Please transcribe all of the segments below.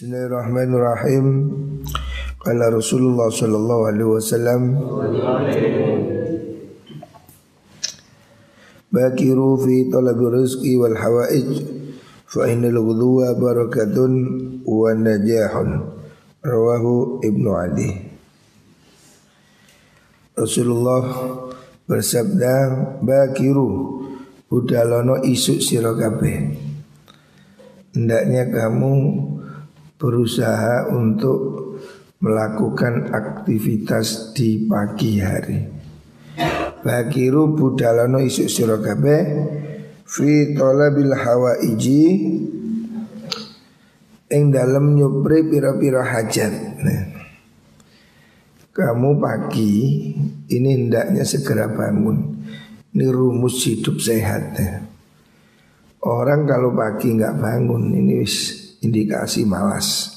Bismillahirrahmanirrahim. Qala Rasulullah sallallahu alaihi wasallam, bakiru fi talabi rizqi wal hawaij fa innal ghudwa barakatun wa najahun. Rawahu Ibnu Adi. Rasulullah bersabda, bakiru budalono isuk sira kabeh. Hendaknya kamu berusaha untuk melakukan aktivitas di pagi hari. Bakiru budalono isuk sira kabeh fi talabil hawaiji ing dalem nyupri pira-pira hajat. Nah, kamu pagi ini hendaknya segera bangun. Ini rumus hidup sehat. Orang kalau pagi nggak bangun ini indikasi malas.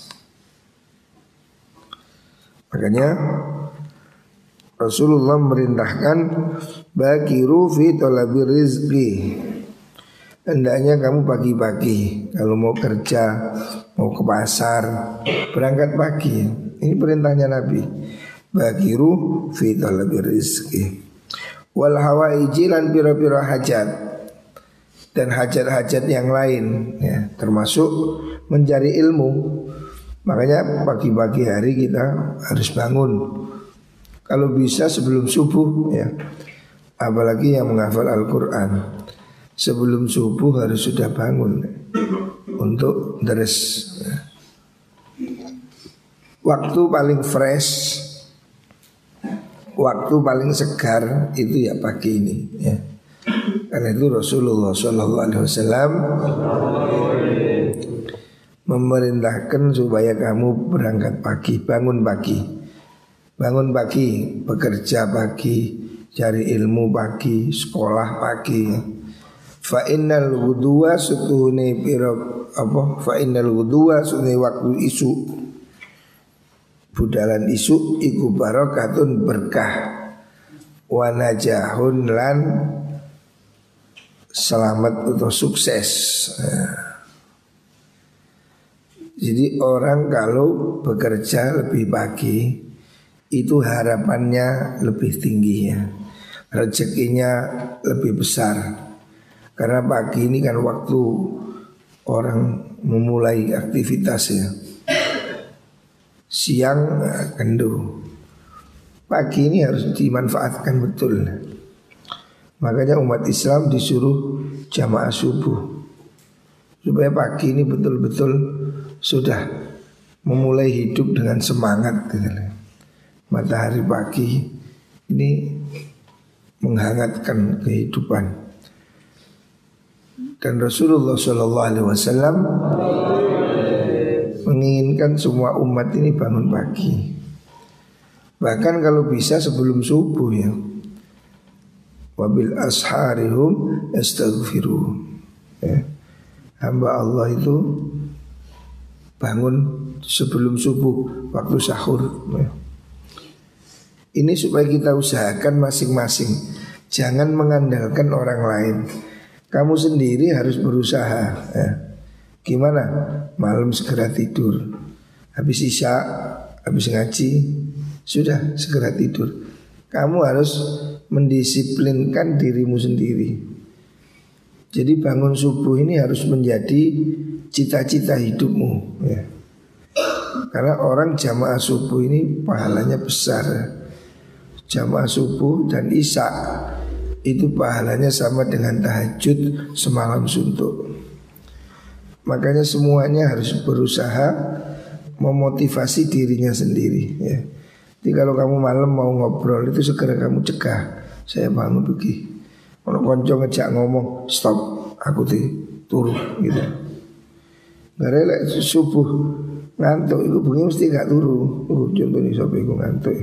Makanya Rasulullah merintahkan bakiru fi talabi rizqi. Hendaknya kamu pagi-pagi kalau mau kerja, mau ke pasar, berangkat pagi. Ini perintahnya Nabi. Bakiru fi talabi rizqi. Wal hawaiji lan pira-pira hajat dan hajat-hajat yang lain ya, termasuk mencari ilmu. Makanya pagi-pagi hari kita harus bangun. Kalau bisa sebelum subuh ya. Apalagi yang menghafal Al-Quran, sebelum subuh harus sudah bangun untuk deres. Waktu paling fresh, waktu paling segar itu ya pagi ini ya. Karena itu Rasulullah SAW memerintahkan supaya kamu berangkat pagi, bangun pagi, bekerja pagi, cari ilmu pagi, sekolah pagi. Fa innal wudhuwa sutuhune fa innal wudhuwa sutuhune waktu isu, budalan isu iku barakatun berkah, wa najahun lan selamat atau sukses. Jadi orang kalau bekerja lebih pagi itu harapannya lebih tinggi ya, rezekinya lebih besar. Karena pagi ini kan waktu orang memulai aktivitasnya. Siang kendu, pagi ini harus dimanfaatkan betul. Makanya umat Islam disuruh jamaah subuh supaya pagi ini betul-betul sudah memulai hidup dengan semangat gitu. Matahari pagi ini menghangatkan kehidupan. Dan Rasulullah SAW menginginkan semua umat ini bangun pagi. Bahkan kalau bisa sebelum subuh ya. Wabil asharihum astaghfiruh ya. Hamba Allah itu bangun sebelum subuh, waktu sahur ya. Ini supaya kita usahakan masing-masing. Jangan mengandalkan orang lain. Kamu sendiri harus berusaha ya. Gimana? Malam segera tidur, habis isya, habis ngaji, sudah segera tidur. Kamu harus mendisiplinkan dirimu sendiri. Jadi bangun subuh ini harus menjadi cita-cita hidupmu ya. Karena orang jamaah subuh ini pahalanya besar. Jamaah subuh dan isya itu pahalanya sama dengan tahajud semalam suntuk. Makanya semuanya harus berusaha memotivasi dirinya sendiri ya. Jadi kalau kamu malam mau ngobrol itu segera kamu cegah. Saya bangun pergi. Kalau konco ngejak ngomong, stop, aku turu gitu. Karena subuh ngantuk, itu bengi mesti gak turu. Contohnya sampai aku ngantuk.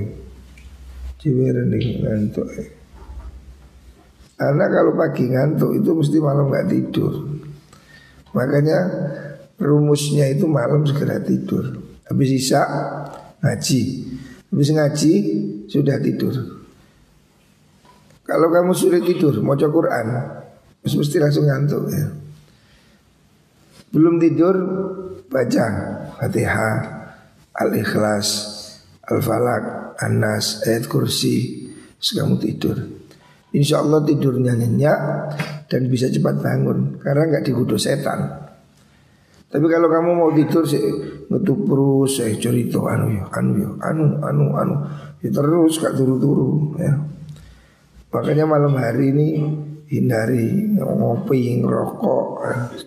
Ciwiran nih ngantuk. Karena kalau pagi ngantuk itu mesti malam gak tidur. Makanya rumusnya itu malam segera tidur. Habis isya ngaji. Habis ngaji sudah tidur. Kalau kamu sulit tidur mau baca Quran mesti langsung ngantuk ya. Belum tidur baca Fatihah, Al-Ikhlas, Al-Falaq, An-Nas, ayat kursi. Kamu tidur, insya Allah tidurnya nyenyak dan bisa cepat bangun karena nggak digoda setan. Tapi kalau kamu mau tidur sih ngetuk terus, cerita anu ya terus gak turu-turu ya. Makanya malam hari ini hindari ngopi, ngerokok,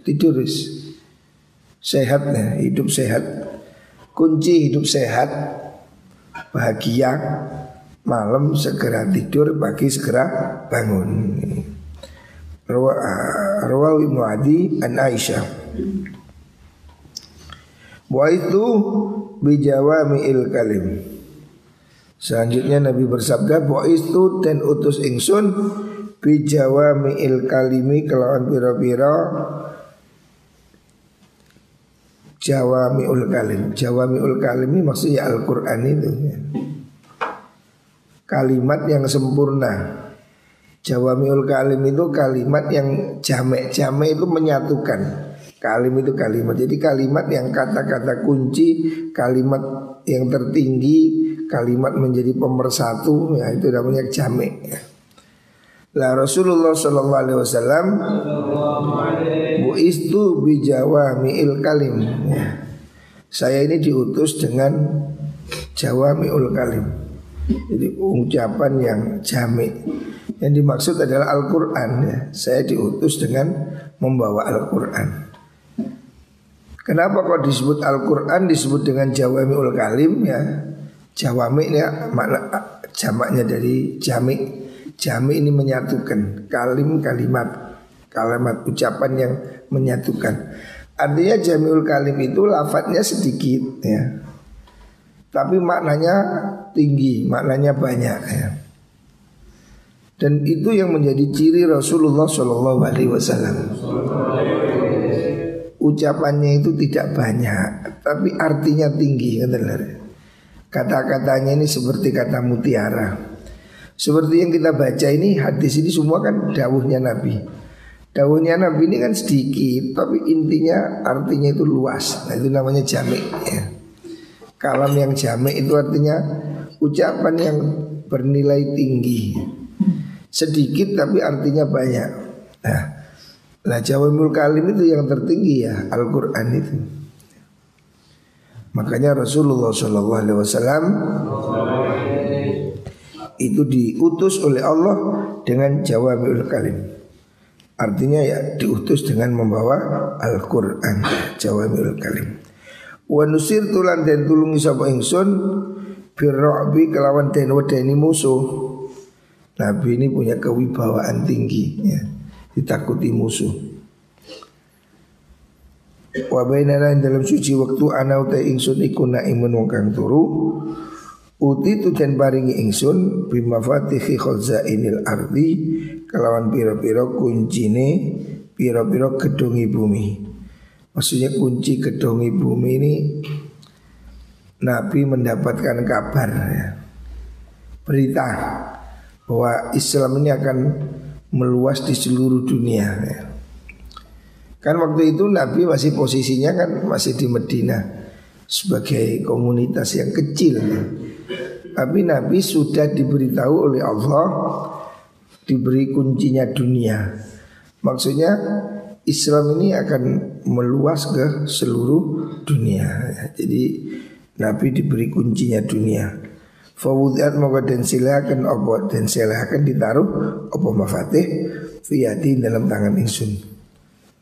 tidur sehat ya, hidup sehat. Kunci hidup sehat, bahagia, malam segera tidur, pagi segera bangun. Rawawi Mu'adi an Aisyah. Wa itu bijawami'il kalim. Selanjutnya Nabi bersabda, wa itu dan utus ingsun bijawami'il kalimi kelawan pira-pira jawami'ul kalim. Jawami'ul kalim ini maksudnya Al-Quran itu ya. Kalimat yang sempurna. Jawami'ul kalim itu kalimat yang jamek-jamek itu menyatukan. Kalim itu kalimat. Jadi kalimat yang kata-kata kunci, kalimat yang tertinggi, kalimat menjadi pemersatu, ya itu namanya jamek ya. Lah Rasulullah sallallahu alaihi wasallam buistu bijawami'il kalim ya. Saya ini diutus dengan jawami'ul kalim. Jadi ucapan yang jamek. Yang dimaksud adalah Al-Quran ya. Saya diutus dengan membawa Al-Quran. Kenapa kok disebut Al-Quran disebut dengan jawami'ul kalim ya? Jawami' ini makna jamaknya dari jamik. Jamik ini menyatukan, kalim kalimat, kalimat ucapan yang menyatukan. Artinya jami'ul kalim itu lafadznya sedikit ya, tapi maknanya tinggi, maknanya banyak ya. Dan itu yang menjadi ciri Rasulullah Shallallahu Alaihi Wasallam. Ucapannya itu tidak banyak, tapi artinya tinggi. Kata-katanya ini seperti kata mutiara. Seperti yang kita baca ini, hadis ini semua kan dawuhnya Nabi. Dawuhnya Nabi ini kan sedikit, tapi intinya artinya itu luas. Nah itu namanya jamik ya. Kalam yang jamik itu artinya ucapan yang bernilai tinggi. Sedikit tapi artinya banyak. Nah jawami'ul kalim itu yang tertinggi ya, Al-Quran itu. Makanya Rasulullah SAW itu diutus oleh Allah dengan jawami'ul kalim. Artinya ya diutus dengan membawa Al-Quran, jawami'ul kalim. Wa nusirtu lan den tulungi sapa ingsun birra'bi kelawan den wedeni musuh. Nabi ini punya kewibawaan tinggi ya, ditakuti musuh. Wa bainana dalam suci waktu ana uta ingsun iku naimun wong kang turu. Uti tu dan paringi ingsun bimafatihi khazainil ardi kelawan piro-piro kuncine piro-piro gedungi bumi. Maksudnya kunci gedungi bumi ini Nabi mendapatkan kabar ya, berita bahwa Islam ini akan meluas di seluruh dunia ya. Kan waktu itu Nabi masih posisinya kan masih di Medina sebagai komunitas yang kecil ya. Tapi Nabi sudah diberitahu oleh Allah, diberi kuncinya dunia. Maksudnya Islam ini akan meluas ke seluruh dunia. Jadi Nabi diberi kuncinya dunia. Fawudiat moga dan silakan opo dan silakan ditaruh opo mafatih fiyati dalam tangan ingsun.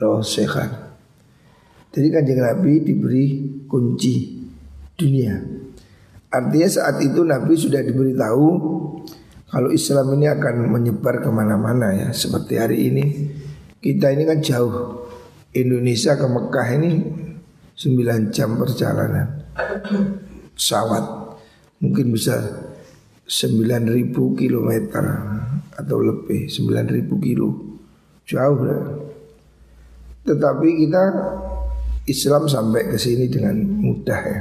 Roh sehat. Jadi kanjeng Nabi diberi kunci dunia. Artinya saat itu Nabi sudah diberitahu kalau Islam ini akan menyebar kemana-mana ya. Seperti hari ini kita ini kan jauh, Indonesia ke Mekah ini 9 jam perjalanan pesawat, mungkin bisa 9.000 kilometer atau lebih, 9.000 kilo, jauh lah. Tetapi kita Islam sampai ke sini dengan mudah ya.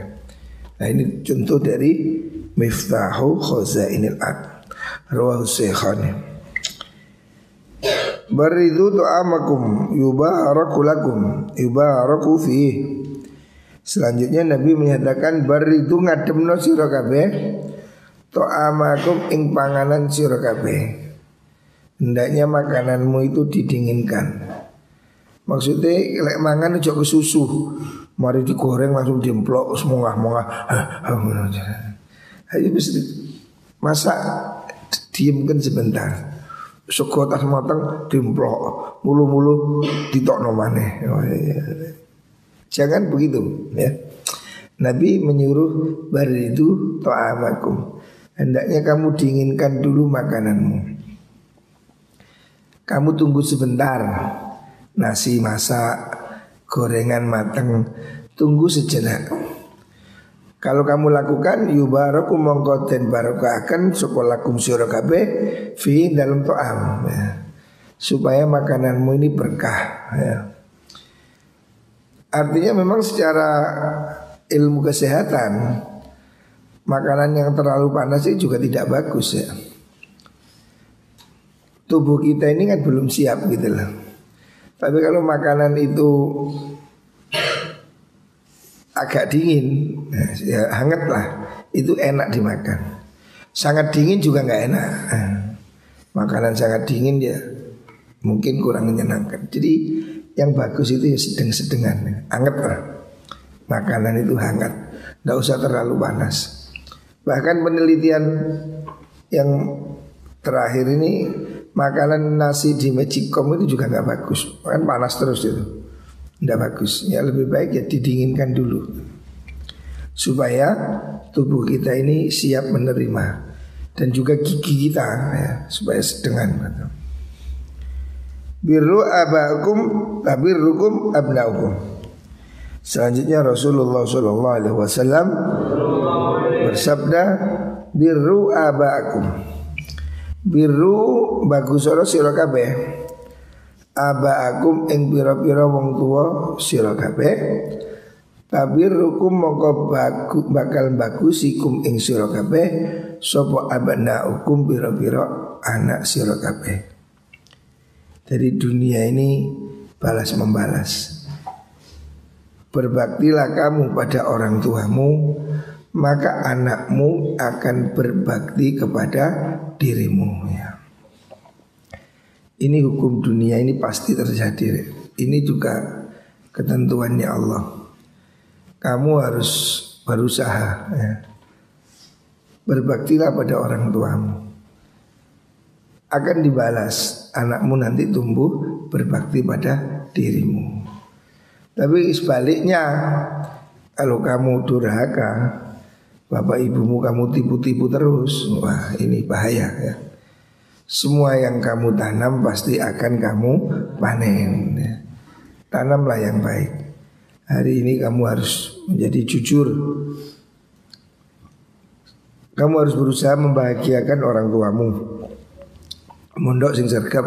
Nah ini contoh dari Miftahu Khazainil Ard, Rawahu Syekhani. Baridu ta'amakum yubaraku lakum yubaraku fih. Selanjutnya Nabi menyatakan baridu ngademno sira kabeh ta'amakum ing panganan sira kabeh. Hendaknya makananmu itu didinginkan. Maksudnya lek mangan aja kesusu. Mari digoreng langsung dimplok semongah-mongah. Ayo mesti masak diemkan sebentar. Sego tas mateng dimplok, mulu-mulu ditokno maneh. Jangan begitu ya. Nabi menyuruh baridu ta'amakum. Hendaknya kamu dinginkan dulu makananmu. Kamu tunggu sebentar. Nasi masak, gorengan mateng, tunggu sejenak. Kalau kamu lakukan yubaraku mongko den barokahkan sukolakum sira kabeh fi dalam to'am ya. Supaya makananmu ini berkah ya. Artinya memang secara ilmu kesehatan makanan yang terlalu panas itu juga tidak bagus ya. Tubuh kita ini kan belum siap gitu loh. Tapi kalau makanan itu agak dingin, ya hangat lah, itu enak dimakan. Sangat dingin juga nggak enak. Makanan sangat dingin ya mungkin kurang menyenangkan. Jadi yang bagus itu ya sedang-sedengan, hangat lah. Makanan itu hangat, nggak usah terlalu panas. Bahkan penelitian yang terakhir ini, makanan nasi di Magicom itu juga nggak bagus, kan panas terus itu, nggak bagus. Ya lebih baik ya didinginkan dulu, supaya tubuh kita ini siap menerima dan juga gigi kita ya, supaya sedengan. Birru abakum tabirrukum abnaukum. Selanjutnya Rasulullah SAW bersabda, birru abakum. Birru bagus ora sira kabeh. Abaakum ing pira-pira wong tuwa sira kabeh. Tabirrukum mongko bakal bagusikum ing sira kabeh sapa abnaukum pira-pira anak sira kabeh. Dari dunia ini balas membalas. Berbaktilah kamu pada orang tuamu, maka anakmu akan berbakti kepada dirimu ya. Ini hukum dunia ini pasti terjadi. Ini juga ketentuannya Allah. Kamu harus berusaha ya. Berbaktilah pada orang tuamu, akan dibalas. Anakmu nanti tumbuh berbakti pada dirimu. Tapi sebaliknya, kalau kamu durhaka, bapak ibumu kamu tipu-tipu terus, wah ini bahaya ya. Semua yang kamu tanam pasti akan kamu panen ya. Tanamlah yang baik. Hari ini kamu harus menjadi jujur. Kamu harus berusaha membahagiakan orang tuamu. Mondok sing sergap,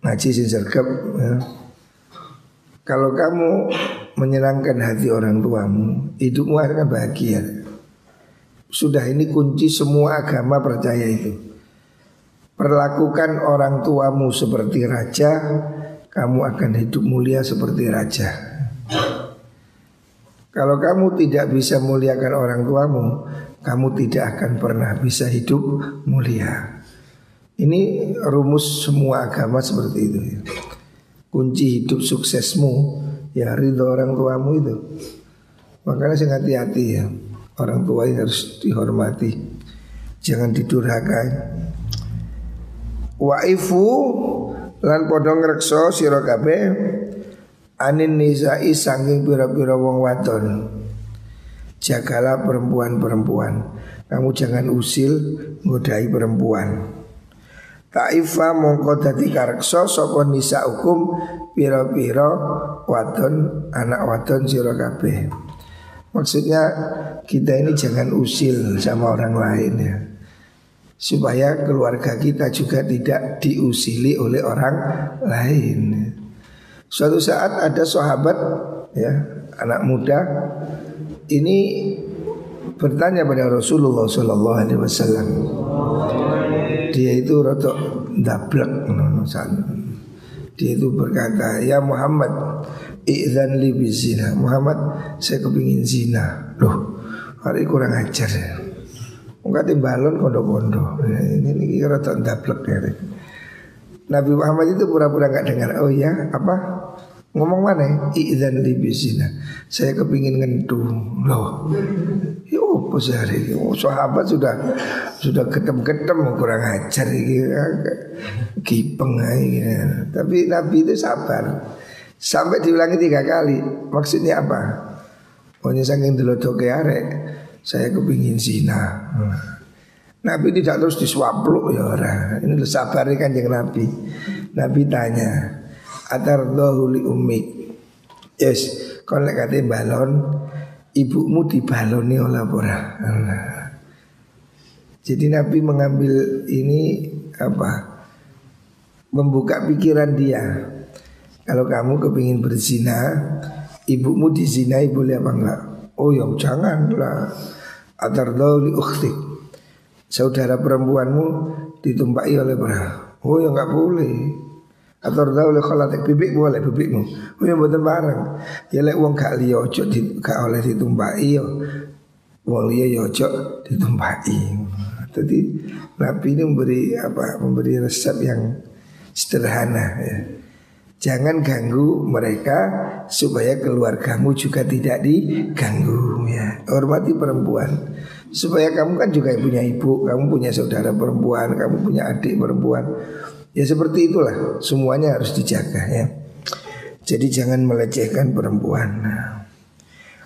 ngaji sing sergap ya. Kalau kamu menyenangkan hati orang tuamu, hidupmu akan bahagia. Sudah ini kunci semua agama percaya itu. Perlakukan orang tuamu seperti raja, kamu akan hidup mulia seperti raja. Kalau kamu tidak bisa muliakan orang tuamu, kamu tidak akan pernah bisa hidup mulia. Ini rumus semua agama seperti itu ya. Kunci hidup suksesmu ya ridho orang tuamu itu. Makanya saya hati-hati ya. Orang tua ini harus dihormati, jangan didurhakai. Waifu lan podong rekso sira kabeh anin nisai saking pira-pira wong wadon. Jagalah perempuan-perempuan. Kamu jangan usil ngodai perempuan. Taifa mongko dadi kareksa sapa nisa hukum pira-pira wadon anak wadon sira kabeh. Maksudnya kita ini jangan usil sama orang lain ya, supaya keluarga kita juga tidak diusili oleh orang lain. Suatu saat ada sahabat ya, anak muda ini bertanya pada Rasulullah SAW. Dia itu rotok dablek Dia itu berkata, ya Muhammad, i'dzan li bizina. Muhammad, saya kepingin zina. Loh, hari kurang ajar ya. Enggak timbalon kondo-kondo. Ini kira tak daplek ya. Nabi Muhammad itu pura-pura enggak dengar. Oh ya, apa? Ngomong mana? I'dzan li bizina. Saya kepingin ngentuh. Loh. Yo, apa sehari sahabat sudah ketem-ketem kurang ajar gipeng aja. Tapi Nabi itu sabar. Sampai diulangi 3 kali. Maksudnya apa? Pokoknya saking delodoke arek, saya kepingin zina. Nabi tidak terus disuapluk ya orang. Ini sabar Kanjeng Nabi. Nabi tanya, atardahu li ummik. Yes, kon lek kate balon, ibumu dibaloni oleh ora. Jadi Nabi mengambil ini apa? Membuka pikiran dia. Kalau kamu kepingin berzina, ibumu dizinai boleh apa enggak? Oh ya janganlah. Atardahu li ukhtik. Saudara perempuanmu ditumpahi oleh pera. Oh ya enggak boleh. Atardahu li khalatik, bibik boleh bibikmu. Oh ya mboten bareng. Ya lek wong gak liya ojo gak oleh ditumpahi ya. Wong liya ya ojo ditumpahi. Jadi Nabi ini memberi resep yang sederhana ya. Jangan ganggu mereka supaya keluargamu juga tidak diganggu ya. Hormati perempuan. Supaya kamu kan juga punya ibu, kamu punya saudara perempuan, kamu punya adik perempuan. Ya seperti itulah, semuanya harus dijaga ya. Jadi jangan melecehkan perempuan.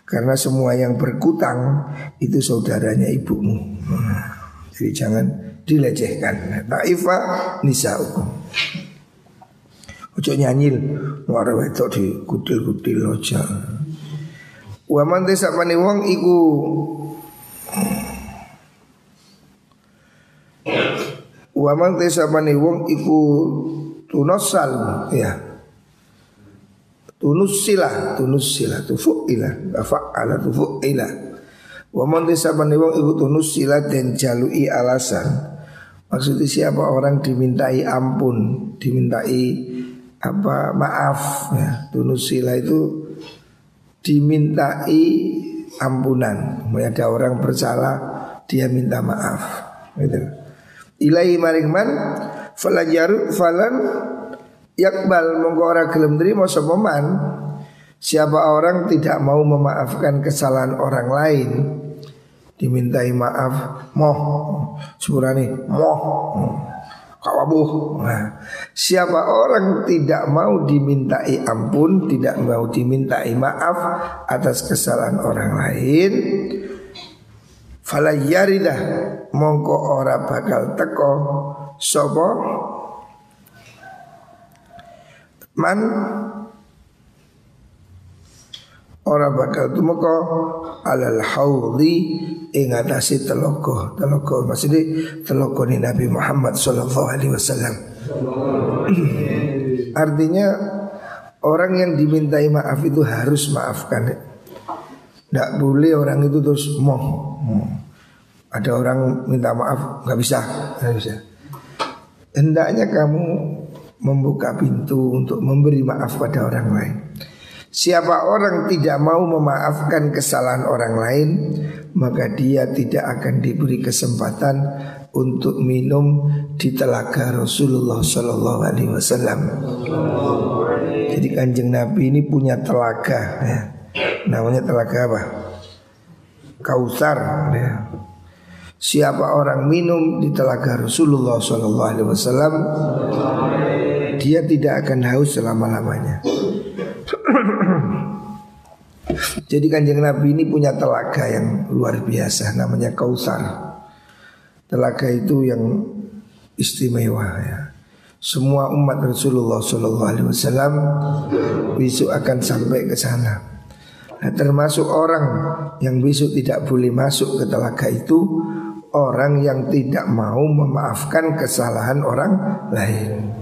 Karena semua yang berkutang itu saudaranya ibumu. Jadi jangan dilecehkan. Ta'ifa nisa'ukum. Ojo nyanyil nuara wedok di kutil-kutil aja. Wa man tesapane wong iku Waman tesapane wong iku tunasal ya. Tunusila tufuila fa'ala tufuila. Waman tesapane wong iku tunusila dan jalui alasan. Maksudnya siapa orang dimintai ampun, dimintai maaf ya. Tunusila itu dimintai ampunan. Ada orang bersalah dia minta maaf gitu. Ilahi maring man falan yakbal mongko ora gelem nrimo sapa man. Siapa orang tidak mau memaafkan kesalahan orang lain, dimintai maaf moh sepurane moh kawabuh. Nah, siapa orang tidak mau dimintai ampun, tidak mau dimintai maaf atas kesalahan orang lain, fala yaridah mongko ora bakal teko sapa man, ora bakal tumeka alal haudhi ing atase telogo maksudnya telogo ni Nabi Muhammad sallallahu alaihi wasallam. Artinya orang yang dimintai maaf itu harus maafkan. Tidak boleh orang itu terus ada orang minta maaf nggak bisa. Hendaknya kamu membuka pintu untuk memberi maaf pada orang lain. Siapa orang tidak mau memaafkan kesalahan orang lain, maka dia tidak akan diberi kesempatan untuk minum di telaga Rasulullah Sallallahu Alaihi Wasallam. Jadi Kanjeng Nabi ini punya telaga ya. Namanya telaga apa? Kautsar ya. Siapa orang minum di telaga Rasulullah Sallallahu Alaihi Wasallam, dia tidak akan haus selama-lamanya. Jadi Kanjeng Nabi ini punya telaga yang luar biasa, namanya Kautsar. Telaga itu yang istimewa ya. Semua umat Rasulullah Sallallahu Alaihi Wasallam besok akan sampai ke sana. Nah, termasuk orang yang besok tidak boleh masuk ke telaga itu orang yang tidak mau memaafkan kesalahan orang lain.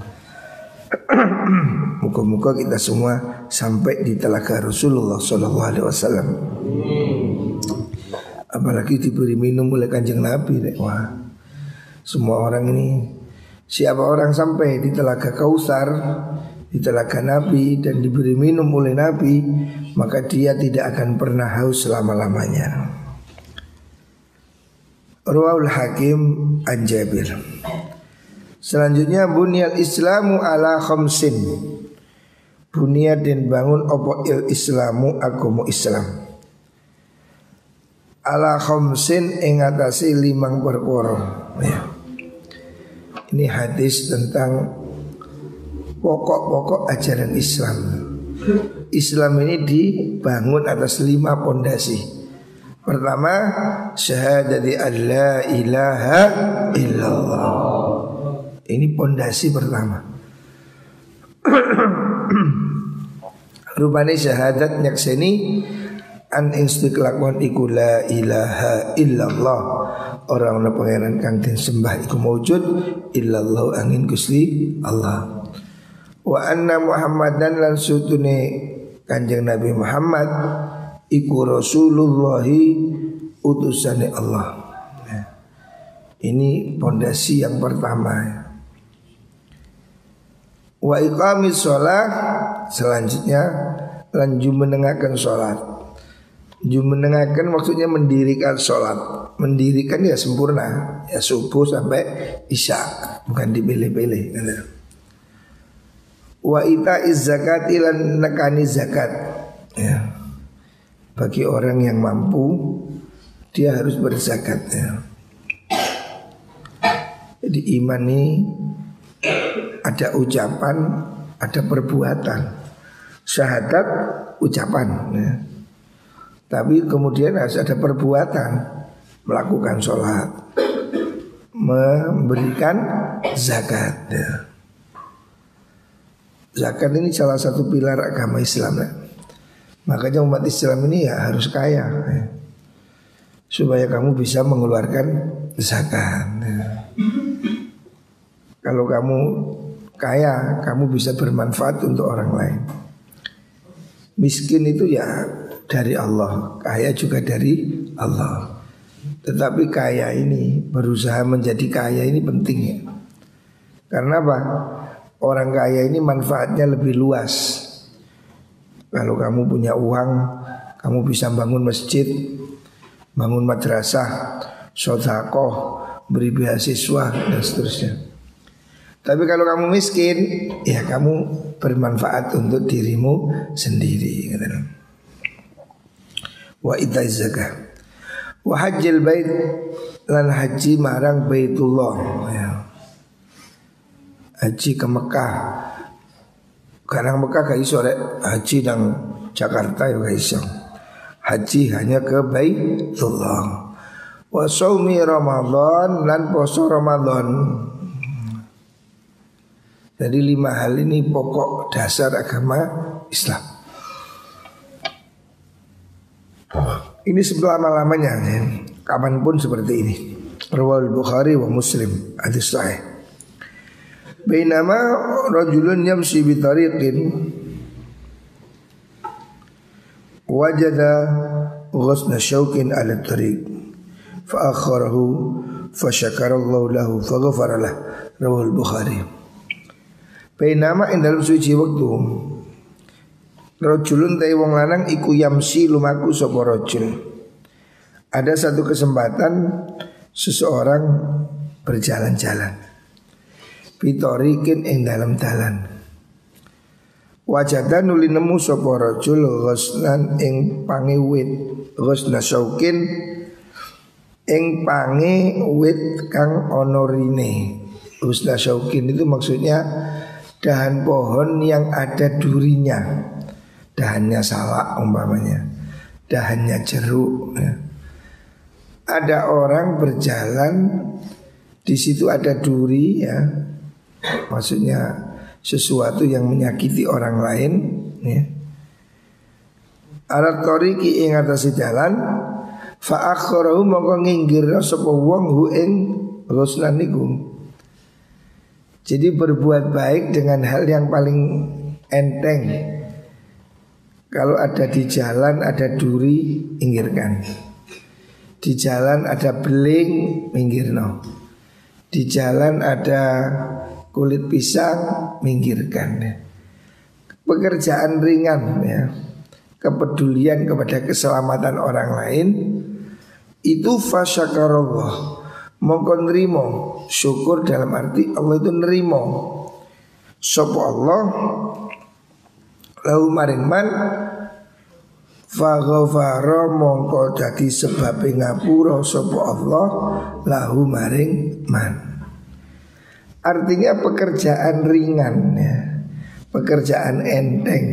Muka-muka kita semua sampai di telaga Rasulullah Sallallahu Alaihi Wasallam. Apalagi diberi minum oleh Kanjeng Nabi. Wah, semua orang ini, siapa orang sampai di telaga Kautsar di telaga Nabi dan diberi minum oleh Nabi, maka dia tidak akan pernah haus selama-lamanya. Rawahul Hakim an Jabir. Selanjutnya bunyal Islamu ala khamsin. Bunya dan bangun opo il Islamu agama Islam ala khamsin ing atase 5 perkara ya. Ini hadis tentang pokok-pokok ajaran Islam. Islam ini dibangun atas 5 pondasi. Pertama, syahadati alla ilaha illallah. Ini pondasi pertama. Rupane syahadat nyakseni an istiqlakon iku la ilaha illallah. Orang ana pangeran kang den sembah iku maujud illallah angin Gusti Allah. Wa anna Muhammadan lan sutune Kanjeng Nabi Muhammad iku Rasulullah utusane Allah. Ini pondasi yang pertama. Wa iqamis sholat, selanjutnya lan jumenengaken sholat. Jumenengaken maksudnya mendirikan sholat. Mendirikan ya sempurna, ya subuh sampai isya, bukan dipilih-pilih. Wa ita'iz zakati lan nekani zakat ya. Bagi orang yang mampu, dia harus berzakat ya. Jadi iman ini ada ucapan, ada perbuatan. Syahadat ucapan ya. Tapi kemudian harus ada perbuatan, melakukan sholat, memberikan zakat ya. Zakat ini salah satu pilar agama Islam ya. Makanya umat Islam ini ya harus kaya ya, supaya kamu bisa mengeluarkan zakat ya. Kalau kamu kaya, kamu bisa bermanfaat untuk orang lain. Miskin itu ya dari Allah, kaya juga dari Allah. Tetapi kaya ini, berusaha menjadi kaya ini penting ya. Karena apa? Orang kaya ini manfaatnya lebih luas. Kalau kamu punya uang, kamu bisa bangun masjid, bangun madrasah, sedekah, beri beasiswa dan seterusnya. Tapi kalau kamu miskin, ya kamu bermanfaat untuk dirimu sendiri. Wa itaiz zakah, wa hajjil bait lan haji marang Baitullah ya. Haji ke Mekah. Karena Mekah gak iso rek, haji nang Jakarta ya gak iso. Haji hanya ke Baitullah. Wa shaumi Ramadan lan poso Ramadan. Jadi 5 hal ini pokok dasar agama Islam. Ini selama-lamanya ya. Kapanpun seperti ini. Rawal Bukhari wa Muslim hadis sahih. Bainama rajulun yamshi bi tariqin wajada ghusna syauqin ala tariq fa akharahu fa syakarallahu lahu fa ghafara lahu. Rawal Bukhari. Bainama ing dalam suci waktu rajulun ta'i wong lanang iku yamsi lumaku sapa rajul. Ada satu kesempatan seseorang berjalan-jalan bitorikin ing dalam dalan. Wajadan nuli nemu sapa rajul ghusnan ing pange wit, ghusna syauqin ing pange wit kang ana rine. Ghusna syauqin itu maksudnya dahan pohon yang ada durinya. Dahannya salak umpamanya, dahannya jeruk ya. Ada orang berjalan, di situ ada duri ya. Maksudnya sesuatu yang menyakiti orang lain ya. Alat toriki ing atase jalan, fa akharahu mongko nginggirna sapa wong hu ing ghusnan niku. Jadi berbuat baik dengan hal yang paling enteng. Kalau ada di jalan ada duri, pinggirkan. Di jalan ada beling, minggirno. Di jalan ada kulit pisang, minggirkan. pekerjaan ringan ya, kepedulian kepada keselamatan orang lain, itu fasyakarallah, mongko nrimo, syukur dalam arti Allah itu nerimo sapa Allah lahu maring man, faghfara mongko dadi sebab ngapura sapa Allah lahu maring man. Artinya pekerjaan ringan ya, pekerjaan enteng,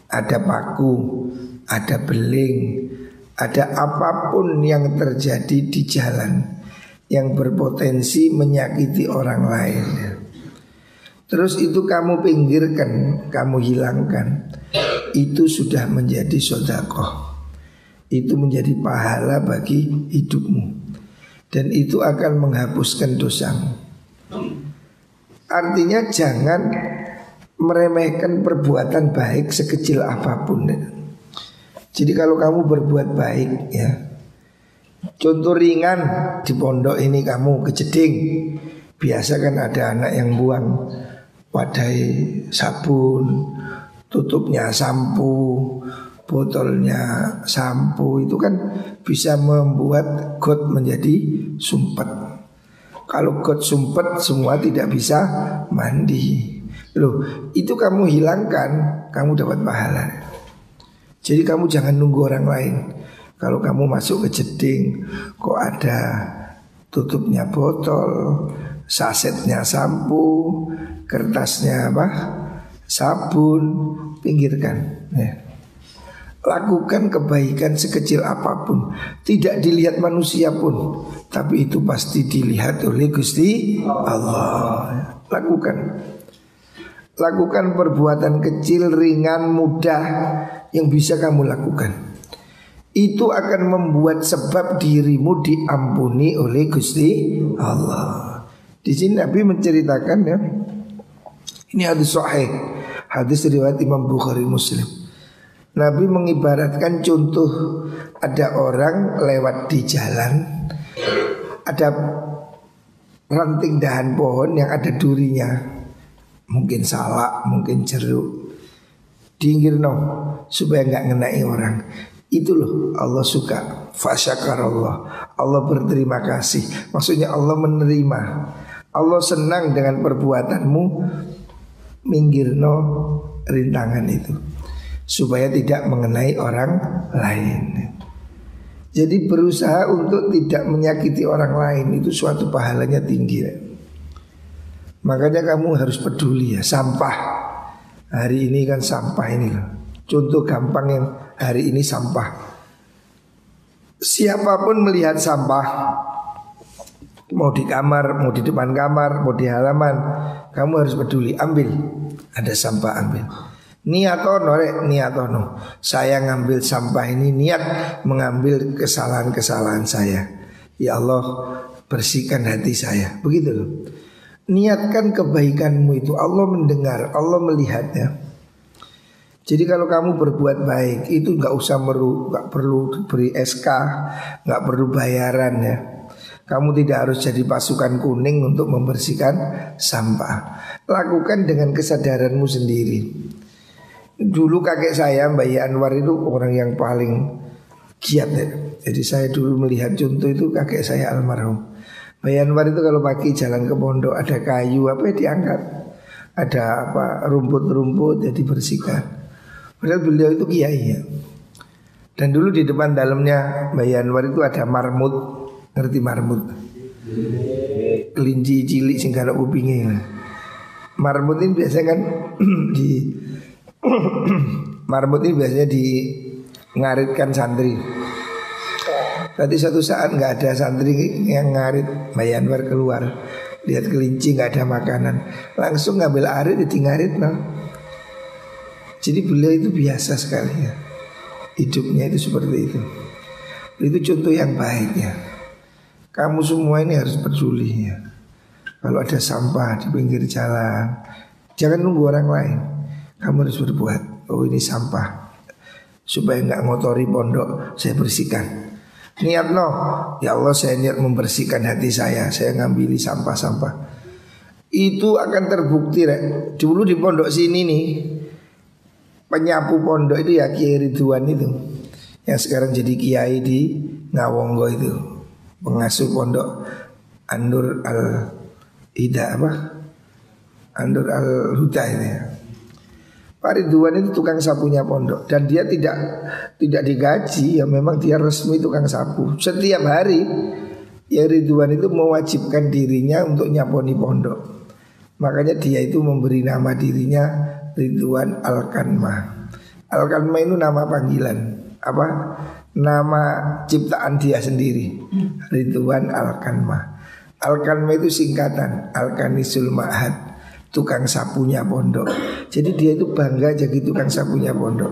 ada paku, ada beling, ada apapun yang terjadi di jalan yang berpotensi menyakiti orang lain. Terus itu kamu pinggirkan, kamu hilangkan, itu sudah menjadi sedekah. Itu menjadi pahala bagi hidupmu, dan itu akan menghapuskan dosamu. Artinya jangan meremehkan perbuatan baik sekecil apapun. Jadi kalau kamu berbuat baik ya, contoh ringan di pondok ini kamu kejeding, biasa kan ada anak yang buang wadai sabun, tutupnya sampo, botolnya sampo, itu kan bisa membuat got menjadi sumpet. Kalau got sumpet semua tidak bisa mandi. Loh, itu kamu hilangkan, kamu dapat pahala. Jadi kamu jangan nunggu orang lain. Kalau kamu masuk ke jeding, kok ada tutupnya botol, sasetnya sampo, kertasnya apa, sabun, pinggirkan ya. Lakukan kebaikan sekecil apapun, tidak dilihat manusia pun, tapi itu pasti dilihat oleh Gusti Allah. Lakukan perbuatan kecil, ringan, mudah yang bisa kamu lakukan. Itu akan membuat sebab dirimu diampuni oleh Gusti Allah. Di sini Nabi menceritakan ya, ini hadis sahih, hadis riwayat Imam Bukhari Muslim. Nabi mengibaratkan contoh, ada orang lewat di jalan, ada ranting dahan pohon yang ada durinya, mungkin salak, mungkin jeruk, diinggirno supaya nggak ngenai orang. Itu loh Allah suka, fasyakarallah, Allah berterima kasih. Maksudnya Allah menerima, Allah senang dengan perbuatanmu, minggirno rintangan itu supaya tidak mengenai orang lain. Jadi berusaha untuk tidak menyakiti orang lain itu suatu pahalanya tinggi. Makanya kamu harus peduli ya, sampah. Hari ini kan sampah ini loh. Contoh gampang yang hari ini sampah. Siapapun melihat sampah, mau di kamar, mau di depan kamar, mau di halaman, kamu harus peduli, ambil. Ada sampah, ambil. Niatono, saya ngambil sampah ini niat mengambil kesalahan-kesalahan saya. Ya Allah, bersihkan hati saya. Begitu loh. Niatkan kebaikanmu itu, Allah mendengar, Allah melihatnya. Jadi kalau kamu berbuat baik itu nggak perlu beri SK, nggak perlu bayaran ya. Kamu tidak harus jadi pasukan kuning untuk membersihkan sampah. Lakukan dengan kesadaranmu sendiri. Dulu kakek saya Mbak Anwar itu orang yang paling giat ya. Jadi saya dulu melihat contoh itu kakek saya almarhum Mbak Anwar itu kalau pagi jalan ke pondok ada kayu apa ya diangkat, ada apa rumput-rumput ya dibersihkan. Padahal beliau itu kiai ya. Dan dulu di depan dalamnya Mbak Anwar itu ada marmut, ngerti marmut? Kelinci cilik sing gara kupinge. Marmut ini biasanya kan di marmut ini biasanya di ngaritkan santri. Tadi suatu saat nggak ada santri yang ngarit, Mbak Anwar keluar, lihat kelinci nggak ada makanan, langsung ngambil arit di ngarit no. Jadi beliau itu biasa sekali ya, hidupnya itu seperti itu. Itu contoh yang baik ya. Kamu semua ini harus peduli ya. Kalau ada sampah di pinggir jalan, jangan nunggu orang lain. Kamu harus berbuat. Oh ini sampah, supaya nggak ngotori pondok, saya bersihkan. Niat no, ya Allah saya niat membersihkan hati saya ngambili sampah-sampah. Itu akan terbukti Rek. Dulu di pondok sini nih, penyapu pondok itu ya Kiai Ridwan itu, yang sekarang jadi kiai di Ngawonggo itu, pengasuh pondok Andur Al Ida apa? Andur Al Huda ini ya. Pak Ridwan itu tukang sapunya pondok dan dia tidak digaji, ya memang dia resmi tukang sapu. Setiap hari ya Ridwan itu mewajibkan dirinya untuk nyaponi pondok. Makanya dia itu memberi nama dirinya Ridwan Al-Kanmah. Al-Kanmah itu nama panggilan, apa? Nama ciptaan dia sendiri, Ridwan Al-Kanmah. Al-Kanmah itu singkatan Al-Kanisul Ma'had, tukang sapunya pondok. Jadi dia itu bangga jadi tukang sapunya pondok.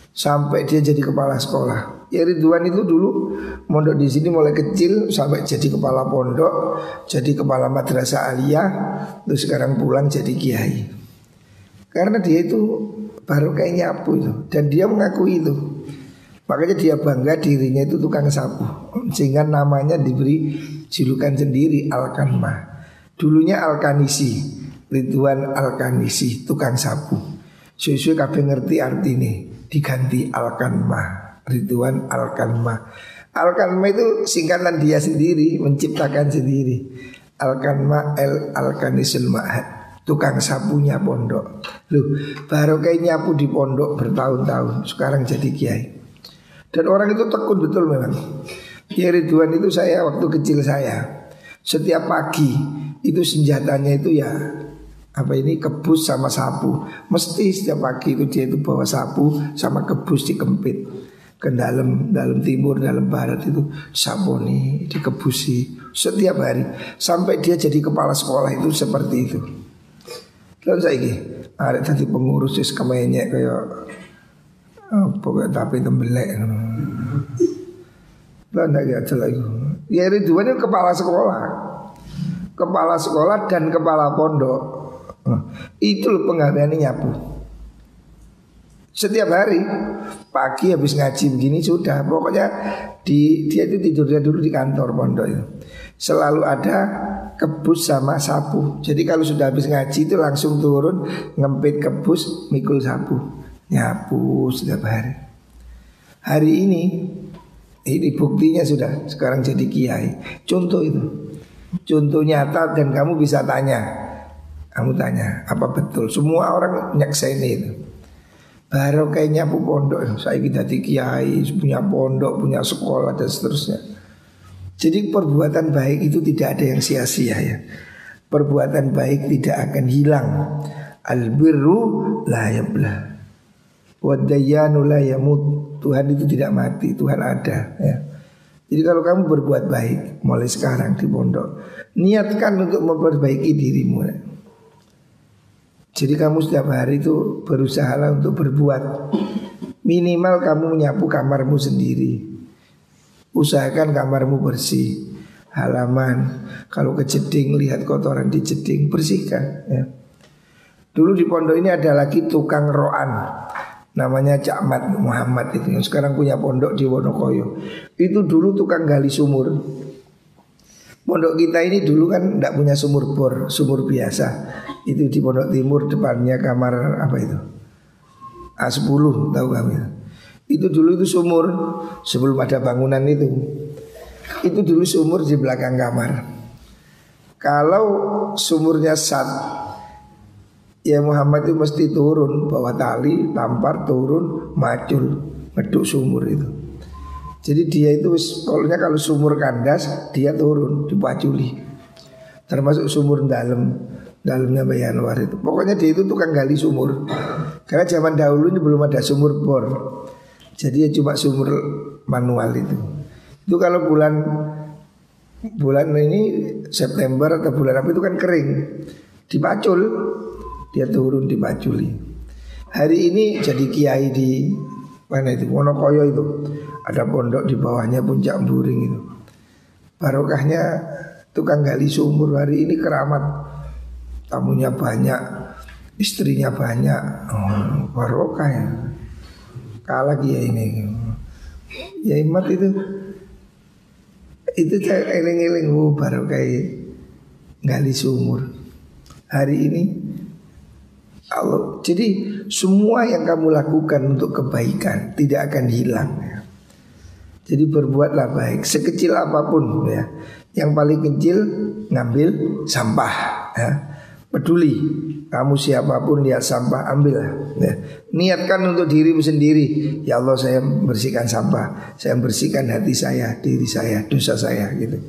Sampai dia jadi kepala sekolah. Ya Ridwan itu dulu mondok di sini mulai kecil sampai jadi kepala pondok, jadi kepala madrasah aliyah, terus sekarang pulang jadi kiai. Karena dia itu baru kayak nyapu itu, dan dia mengakui itu. Makanya dia bangga dirinya itu tukang sapu, sehingga namanya diberi julukan sendiri Al-Kanmah. Dulunya Al-Kanisi, Ridwan Al-Kanisi, tukang sapu. Suwe-suwe kabeh ngerti artinya, diganti Al-Kanmah, Ridwan Al-Kanmah. Al-Kanmah itu singkatan dia sendiri, menciptakan sendiri. Al-Kanmah Al-Kanisul Ma'had, tukang sapunya pondok. Loh, baru kayak nyapu di pondok bertahun-tahun, sekarang jadi kiai. Dan orang itu tekun betul memang. Ya Ridwan itu saya waktu kecil saya, setiap pagi itu senjatanya itu ya apa ini, kebus sama sapu. Mesti setiap pagi itu dia itu bawa sapu sama kebus dikempit ke dalam timur, dalam barat itu saponi, dikebusi setiap hari sampai dia jadi kepala sekolah itu seperti itu. Lalu saya ini ada tadi pengurus is kemenyek kayak pokoknya tapi tembelek. Lalu nggak ada lagi. Ya Ridwan itu kepala sekolah dan kepala pondok. Itu loh penggaweannya nyapu. Setiap hari pagi habis ngaji begini sudah, pokoknya dia itu tidurnya dulu di kantor pondok itu. Selalu ada kebus sama sapu. Jadi kalau sudah habis ngaji itu langsung turun ngempit kebus, mikul sapu, nyapu setiap hari. Hari ini buktinya sudah sekarang jadi kiai. Contoh itu, contoh nyata dan kamu bisa tanya. Kamu tanya, apa betul? Semua orang nyakseni itu. Baru kayak nyapu pondok, saya jadi kiai, punya pondok, punya sekolah dan seterusnya. Jadi perbuatan baik itu tidak ada yang sia-sia ya. Perbuatan baik tidak akan hilang. Albirru la yabla, wadayyanu la yamut. Tuhan itu tidak mati, Tuhan ada ya. Jadi kalau kamu berbuat baik mulai sekarang di pondok, niatkan untuk memperbaiki dirimu ya. Jadi kamu setiap hari itu berusaha untuk berbuat. Minimal kamu menyapu kamarmu sendiri. Usahakan kamarmu bersih. Halaman, kalau ke jeding lihat kotoran di jeding, bersihkan ya. Dulu di pondok ini ada lagi tukang roan, namanya Cak Mat Muhammad itu, yang sekarang punya pondok di Wonokoyo. Itu dulu tukang gali sumur. Pondok kita ini dulu kan tidak punya sumur bor, sumur biasa. Itu di Pondok Timur depannya kamar apa itu? A10 tahu kami. Itu dulu itu sumur sebelum ada bangunan itu. Itu dulu sumur di belakang kamar. Kalau sumurnya sat, ya Muhammad itu mesti turun bawa tali, tampar turun, macul, ngeduk sumur itu. Jadi dia itu pokoknya kalau sumur kandas dia turun dipaculi. Termasuk sumur dalamnya Mbak Yanwar itu. Pokoknya dia itu tukang gali sumur. Karena zaman dahulu ini belum ada sumur bor. Jadi ya cuma sumur manual itu. Itu kalau bulan ini September atau bulan apa itu kan kering. Dipacul, dia turun dipaculi. Hari ini jadi kiai di mana itu? Wonokoyo itu. Ada pondok di bawahnya Puncak Buring itu. Barokahnya tukang gali sumur hari ini keramat. Tamunya banyak, istrinya banyak. Barokah ya. Kalah dia ini. Ya imat itu saya eling-eling barokah gali sumur. Hari ini Allah. Jadi semua yang kamu lakukan untuk kebaikan tidak akan hilang ya. Jadi berbuatlah baik sekecil apapun ya. Yang paling kecil ngambil sampah ya. Peduli kamu siapapun lihat sampah ambil ya. Niatkan untuk dirimu sendiri. Ya Allah saya bersihkan sampah, saya bersihkan hati saya, diri saya, dosa saya gitu.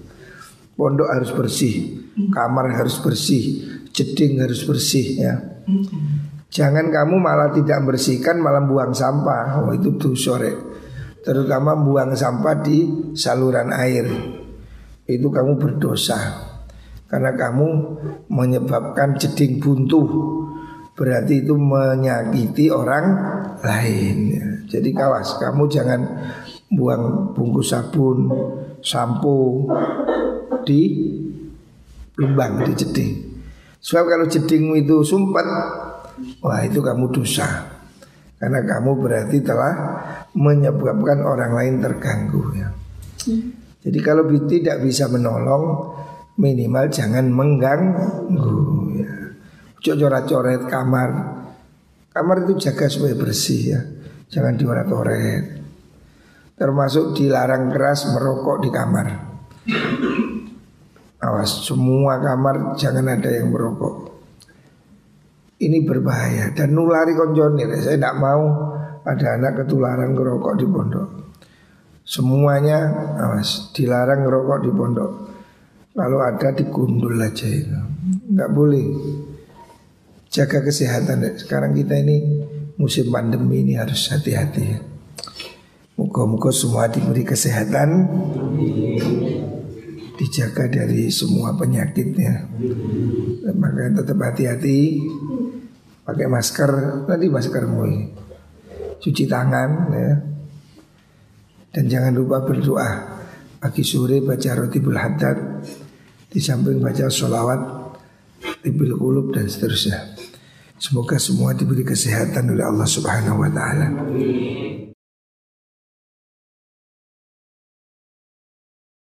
Pondok harus bersih, kamar harus bersih, jeding harus bersih ya. Jangan kamu malah tidak bersihkan malah buang sampah. Oh itu dosa rek. Terutama buang sampah di saluran air. Itu kamu berdosa. Karena kamu menyebabkan jeding buntu. Berarti itu menyakiti orang lain ya. Jadi kawas, kamu jangan buang bungkus sabun, sampo di lubang, di jeding. Sebab kalau jedingmu itu sumpet, wah itu kamu dosa. Karena kamu berarti telah menyebabkan orang lain terganggu ya. Jadi kalau tidak bisa menolong, minimal jangan mengganggu ya. Coret-coret kamar. Kamar itu jaga supaya bersih ya. Jangan dioret-oret. Termasuk dilarang keras merokok di kamar. Awas, semua kamar jangan ada yang merokok. Ini berbahaya dan nulari konjone. Saya tidak mau ada anak ketularan ngerokok di pondok. Semuanya awas, dilarang ngerokok di pondok. Kalau ada digundul aja itu. Enggak boleh. Jaga kesehatan. Sekarang kita ini musim pandemi ini harus hati-hati. Moga-moga semua diberi kesehatan, dijaga dari semua penyakitnya. Makanya tetap hati-hati. Pakai masker, nanti maskermu ini. Cuci tangan ya. Dan jangan lupa berdoa. Pagi sore baca Rotibul Haddad, di samping baca sholawat, Tibil Qulub dan seterusnya. Semoga semua diberi kesehatan oleh Allah Subhanahu wa ta'ala.